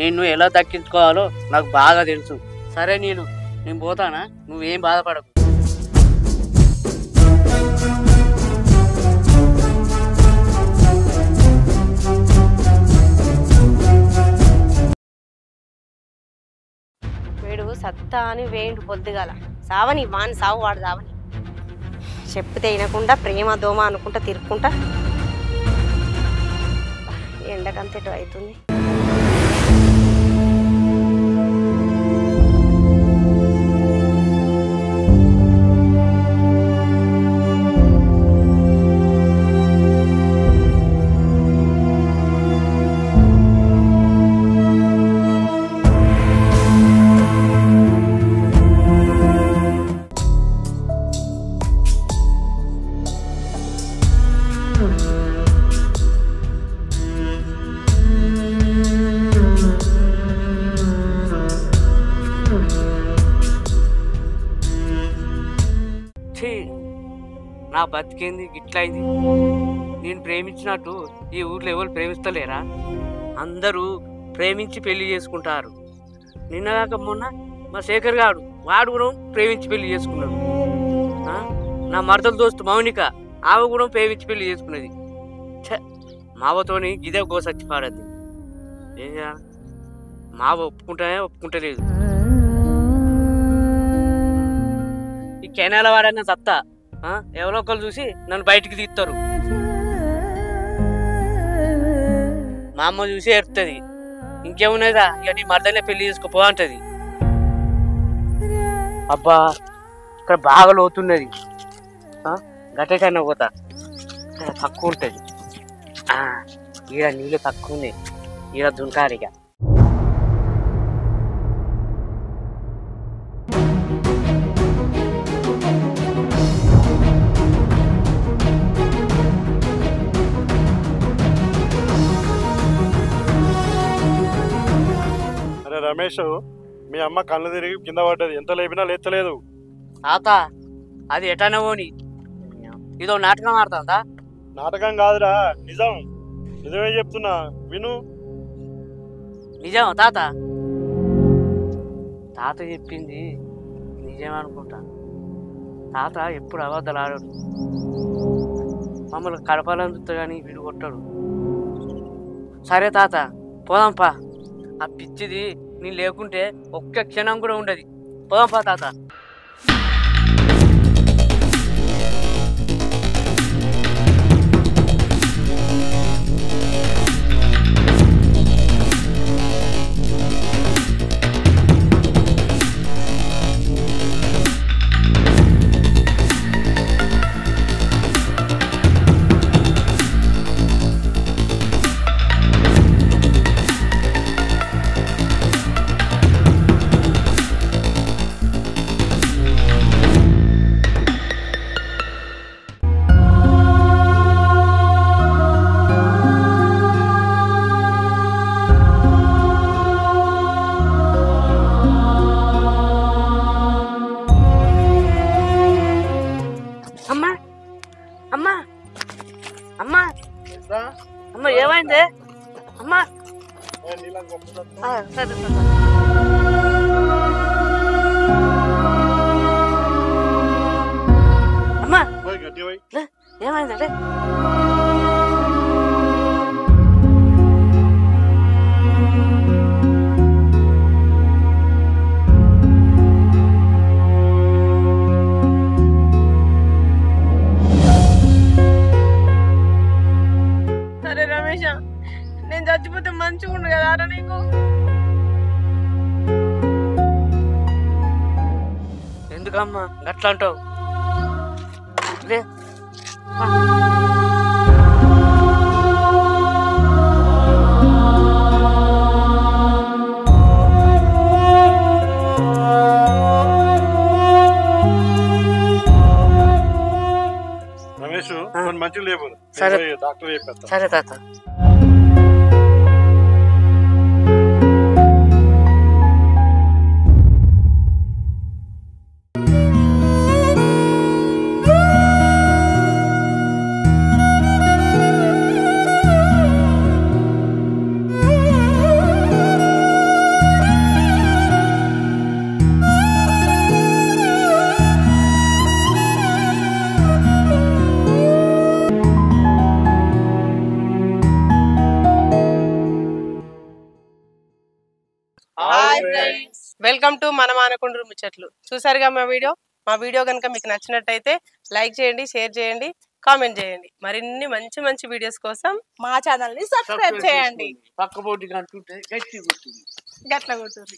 నేను ఎలా దక్కించుకోవాలో నాకు బాగా తెలుసు. సరే నేను పోతానా, నువ్వేం బాధపడకు. వీడు సత్తా అని వేయండు పొద్దుగాల. సావని వాని సావు వాడు సావని. చెప్తే వినకుండా ప్రేమ దోమ అనుకుంటా తిరుక్కుంటా ఎండకంతేటో అవుతుంది. బతికేంది గిట్లయింది. నేను ప్రేమించినట్టు ఈ ఊర్లో ఎవరు ప్రేమిస్తలేరా? అందరూ ప్రేమించి పెళ్లి చేసుకుంటారు. నిన్నగాక మొన్న మా శేఖర్ గాడు వాడు కూడా ప్రేమించి పెళ్లి చేసుకున్నాడు. నా మరదల దోస్తు మౌనిక ఆమె కూడా ప్రేమించి పెళ్లి చేసుకున్నది. మావతోని గిదే కోసచ్చి పాడద్ది. ఏం చేయాలి? మావ ఒప్పుకుంటలేదు. ఈ కెనాల వాడన్న సత్తా ఎవరో ఒకరు చూసి నన్ను బయటికి తీస్తారు. మా అమ్మ చూసి ఏడుతుంది. ఇంకేమున్నదా ఇక నీ మరదలే పెళ్లి చేసుకోపో అంటది. అబ్బా ఇక్కడ బాగా లోతున్నది. గట్టకన్నా పోతా, ఇక్కడ తక్కువ ఉంటుంది. ఈడ నీళ్ళు తక్కువ ఉన్నాయి, ఈడ దుంకారిగా. అరే రమేష్, మీ అమ్మ కళ్ళు తిరిగి కింద పడ్డది. ఎంత లేపినా లేచలేదు. తాత అది ఎటనే పోని, ఇదో నాటకం ఆడుతుందా? నాటకం కాదురా, నిజం. నిజమే చెప్తున్నా, విను. నిజమా తాత? తాత చెప్పింది నిజమనుకుంటా. తాత ఎప్పుడు అబద్ధాలు ఆడాడు. మమ్మల్ని కడపాలని చూస్తా కానీ వీడు కొట్టాడు. సరే తాత పోదాంపా. ఆ పిచ్చిది నేను లేకుంటే ఒక్క క్షణం కూడా ఉండదు. పోదాంపా తాత. అమ్మ ఏమైంది? అమ్మా సరే అమ్మా ఏమైందంటే నేను చచ్చిపోతే మంచిగా ఉండు కదా నీకు. ఎందుకమ్మా గట్లా అంటావు? రమేష్ మంచిగా లేవు. సరే డాక్టర్ చెప్పేస్తా. సరే తాత. వెల్కమ్ టు మనం అనుకుంటున్న ముచ్చట్లు. చూసారుగా మా వీడియో కనుక మీకు నచ్చినట్టయితే లైక్ చేయండి, షేర్ చేయండి, కామెంట్ చేయండి. మరిన్ని మంచి మంచి వీడియోస్ కోసం మా ఛానల్ ని సబ్స్క్రైబ్ చేయండి. పక్క పోటీ గట్ల కొట్టుంది.